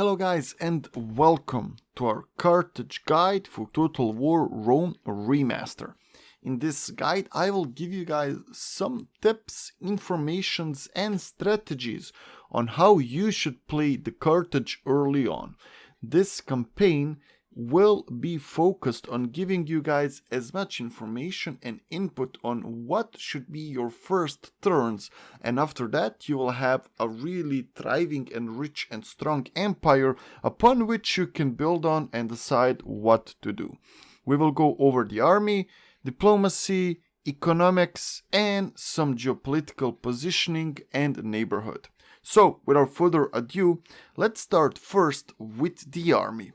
Hello guys and welcome to our Carthage guide for Total War Rome Remaster. In this guide I will give you guys some tips, informations and strategies on how you should play the Carthage early on. This campaign will be focused on giving you guys as much information and input on what should be your first turns, and after that you will have a really thriving and rich and strong empire upon which you can build on and decide what to do. We will go over the army, diplomacy, economics and some geopolitical positioning and neighborhood. So without further ado, let's start first with the army.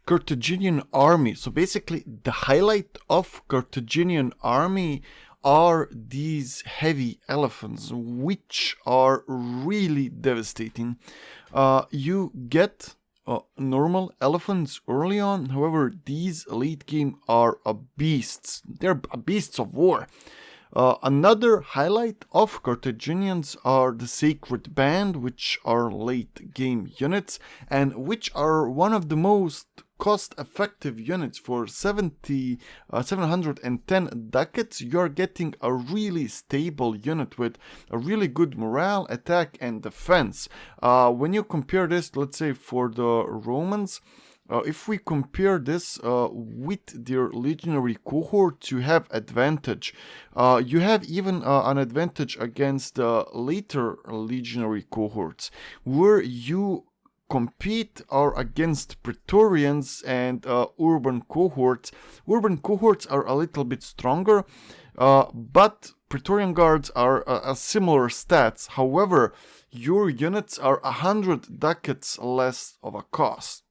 Carthaginian army. So basically the highlight of Carthaginian army are these heavy elephants, which are really devastating. You get normal elephants early on, however these late game are beasts. They're beasts of war. Another highlight of Carthaginians are the Sacred Band, which are late game units and which are one of the most cost-effective units. For 710 ducats. You're getting a really stable unit with a really good morale, attack and defense. When you compare this, let's say for the Romans, if we compare this with their legionary cohort, you have advantage. You have even an advantage against the later legionary cohorts, where you compete are against Praetorians and urban cohorts. Urban cohorts are a little bit stronger, but Praetorian guards are a similar stats. However, your units are 100 ducats less of a cost.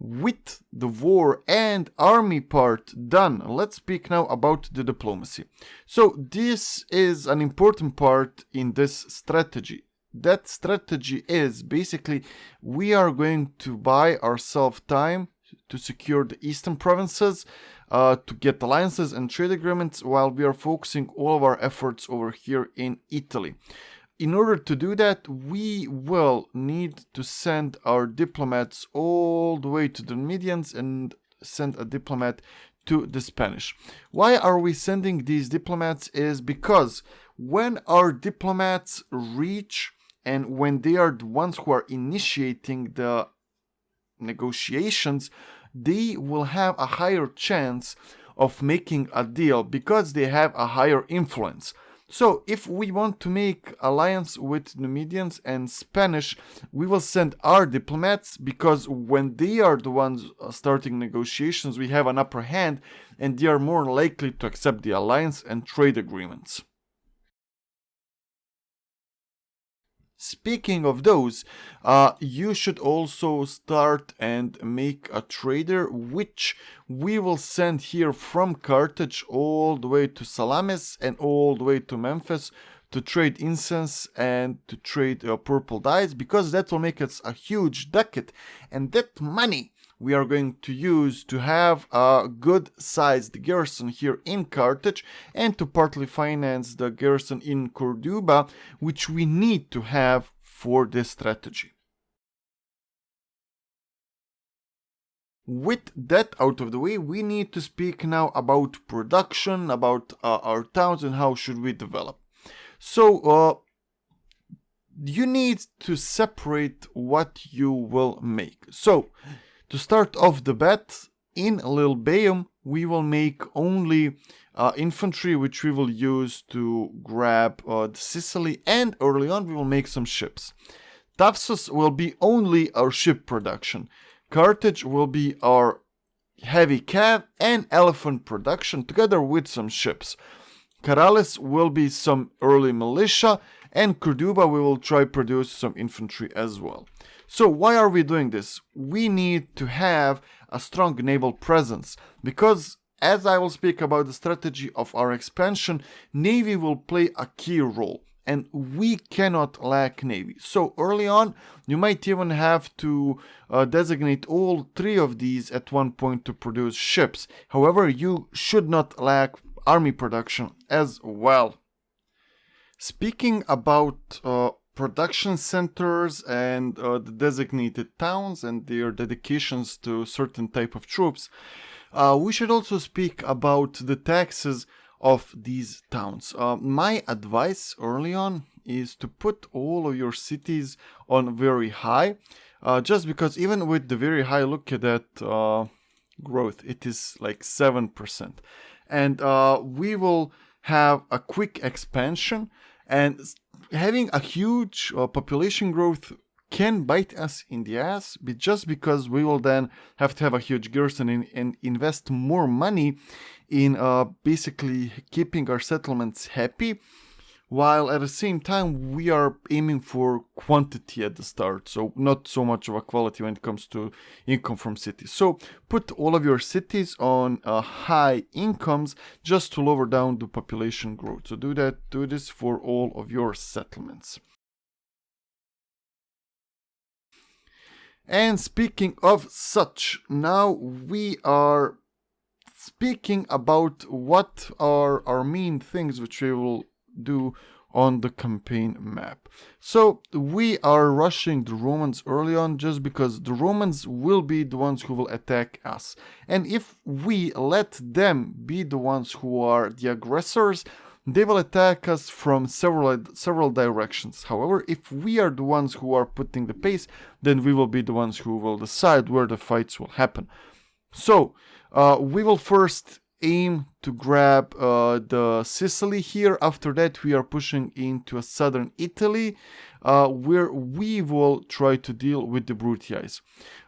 With the war and army part done, let's speak now about the diplomacy. So this is an important part in this strategy. That strategy is basically we are going to buy ourselves time to secure the eastern provinces, to get alliances and trade agreements, while we are focusing all of our efforts over here in Italy. In order to do that, we will need to send our diplomats all the way to the Numidians and send a diplomat to the Spanish. Why are we sending these diplomats? Is because when our diplomats reach and when they are the ones who are initiating the negotiations, they will have a higher chance of making a deal because they have a higher influence. So if we want to make alliance with Numidians and Spanish, we will send our diplomats, because when they are the ones starting negotiations, we have an upper hand and they are more likely to accept the alliance and trade agreements. Speaking of those, you should also start and make a trader, which we will send here from Carthage all the way to Salamis and all the way to Memphis to trade incense and to trade purple dyes, because that will make us a huge ducat, and that money we are going to use to have a good sized garrison here in Carthage and to partly finance the garrison in Corduba, which we need to have for this strategy. With that out of the way, we need to speak now about production, about our towns and how should we develop. So you need to separate what you will make. So to start off the bat, in Lilbeum, we will make only infantry, which we will use to grab Sicily, and early on we will make some ships. Thapsus will be only our ship production. Carthage will be our heavy cav and elephant production, together with some ships. Caralis will be some early militia, and Corduba we will try produce some infantry as well. So why are we doing this? We need to have a strong naval presence, because as I will speak about the strategy of our expansion, navy will play a key role and we cannot lack navy. So early on you might even have to designate all three of these at one point to produce ships. However, you should not lack army production as well. Speaking about production centers and the designated towns and their dedications to certain type of troops, we should also speak about the taxes of these towns. My advice early on is to put all of your cities on very high, just because even with the very high, look at that growth, it is like 7%. And we will have a quick expansion, and having a huge population growth can bite us in the ass, but just because we will then have to have a huge garrison and invest more money in basically keeping our settlements happy, while at the same time we are aiming for quantity at the start, so not so much of a quality when it comes to income from cities. So put all of your cities on high incomes just to lower down the population growth. So do this for all of your settlements. And speaking of such, now we are speaking about what are our main things which we will do on the campaign map. So we are rushing the Romans early on just because the Romans will be the ones who will attack us. And if we let them be the ones who are the aggressors, they will attack us from several directions. However, if we are the ones who are putting the pace, then we will be the ones who will decide where the fights will happen. So we will first aim to grab the Sicily here. After that, we are pushing into southern Italy, where we will try to deal with the Brutiais.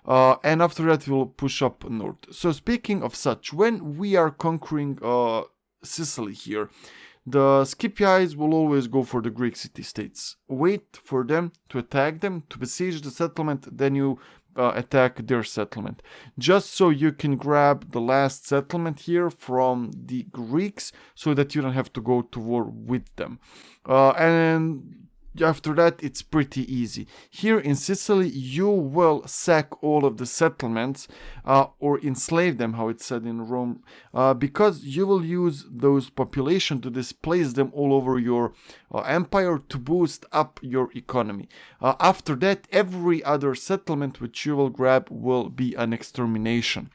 And after that, we'll push up north. So speaking of such, when we are conquering Sicily here, the Scipios will always go for the Greek city-states. Wait for them to attack them, to besiege the settlement, then you attack their settlement, just so you can grab the last settlement here from the Greeks, so that you don't have to go to war with them. And after that, it's pretty easy. Here in Sicily, you will sack all of the settlements, or enslave them, how it's said in Rome, because you will use those population to displace them all over your empire to boost up your economy. After that, every other settlement which you will grab will be an extermination.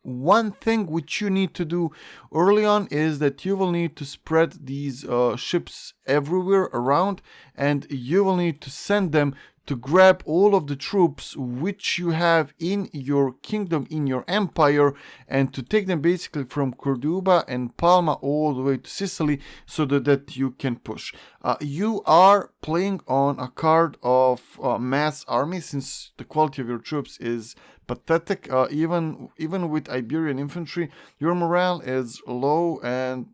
One thing which you need to do early on is that you will need to spread these ships everywhere around, and you will need to send them to grab all of the troops which you have in your kingdom, in your empire, and to take them basically from Corduba and Palma all the way to Sicily, so that you can push. You are playing on a card of mass army, since the quality of your troops is pathetic. Even with Iberian infantry, your morale is low, and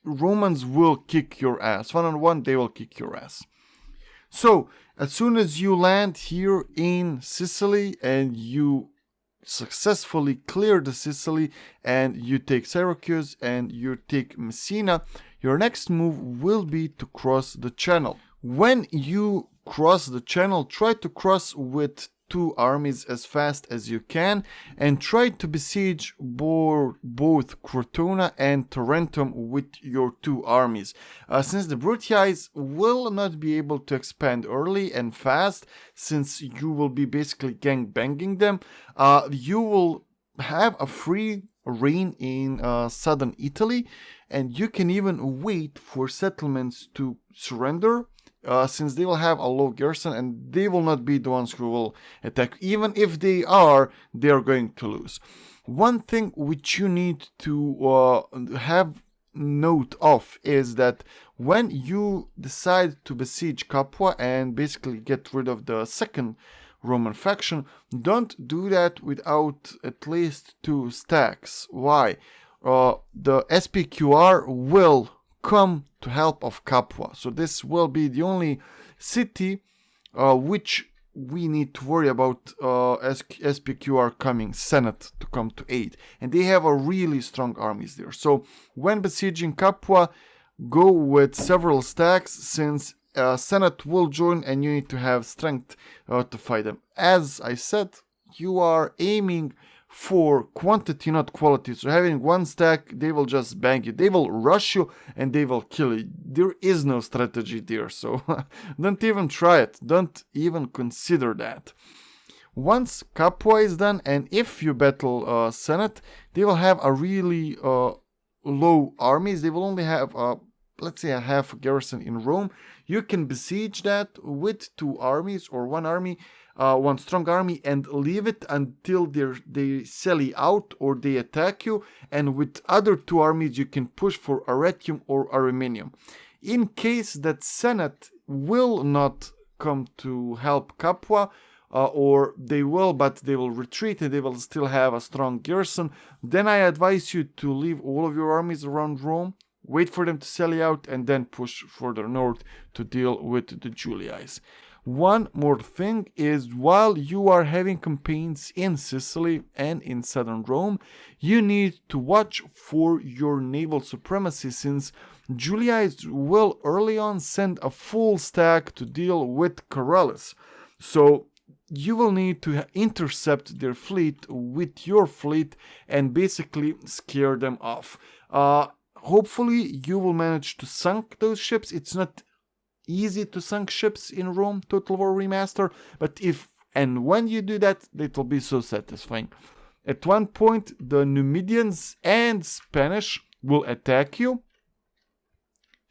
Romans will kick your ass. 1-on-1, they will kick your ass. So as soon as you land here in Sicily and you successfully clear the Sicily and you take Syracuse and you take Messina, your next move will be to cross the channel. When you cross the channel, try to cross with 2 armies as fast as you can, and try to besiege both Crotona and Tarentum with your 2 armies. Since the Brutiais will not be able to expand early and fast, since you will be basically gang-banging them, you will have a free reign in southern Italy, and you can even wait for settlements to surrender, since they will have a low garrison and they will not be the ones who will attack. Even if they are going to lose. One thing which you need to have note of is that when you decide to besiege Capua and basically get rid of the second Roman faction, don't do that without at least 2 stacks. Why? The SPQR will come to help of Capua. So this will be the only city which we need to worry about SPQR coming, Senate to come to aid. And they have a really strong armies there. So when besieging Capua, go with several stacks, since Senate will join and you need to have strength to fight them. As I said, you are aiming for quantity, not quality. So having one stack, they will just bang you. They will rush you and they will kill you. There is no strategy there. So don't even try it. Don't even consider that. Once Capua is done, and if you battle Senate, they will have a really low armies. They will only have, let's say, a half garrison in Rome. You can besiege that with 2 armies or 1 army, 1 strong army, and leave it until they sally out or they attack you. And with other 2 armies, you can push for Arretium or Ariminum. In case that Senate will not come to help Capua, or they will, but they will retreat and they will still have a strong garrison, then I advise you to leave all of your armies around Rome, wait for them to sally out, and then push further north to deal with the Julii. One more thing is, while you are having campaigns in Sicily and in southern Rome, you need to watch for your naval supremacy, since Julii will early on send a full stack to deal with Corellis. So you will need to intercept their fleet with your fleet and basically scare them off. Hopefully you will manage to sink those ships. It's not easy to sink ships in Rome Total War Remaster, but if and when you do that, it will be so satisfying. At one point, the Numidians and Spanish will attack you,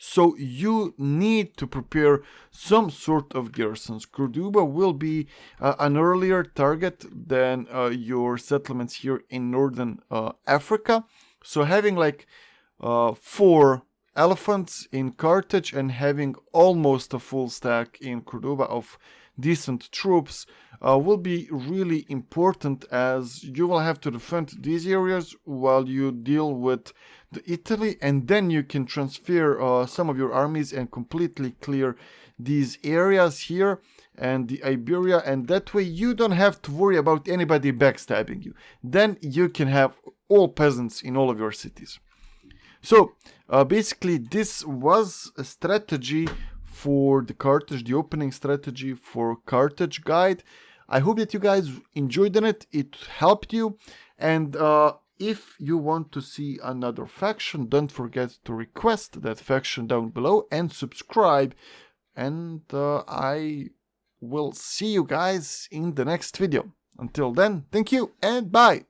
so you need to prepare some sort of garrisons. Corduba will be an earlier target than your settlements here in northern Africa. So having like 4 elephants in Carthage and having almost a full stack in Corduba of decent troops will be really important, as you will have to defend these areas while you deal with Italy, and then you can transfer some of your armies and completely clear these areas here and the Iberia, and that way you don't have to worry about anybody backstabbing you. Then you can have all peasants in all of your cities. So basically this was a strategy for the Carthage, the opening strategy for Carthage guide. I hope that you guys enjoyed it, it helped you, and if you want to see another faction, don't forget to request that faction down below and subscribe, and I will see you guys in the next video. Until then, thank you and bye!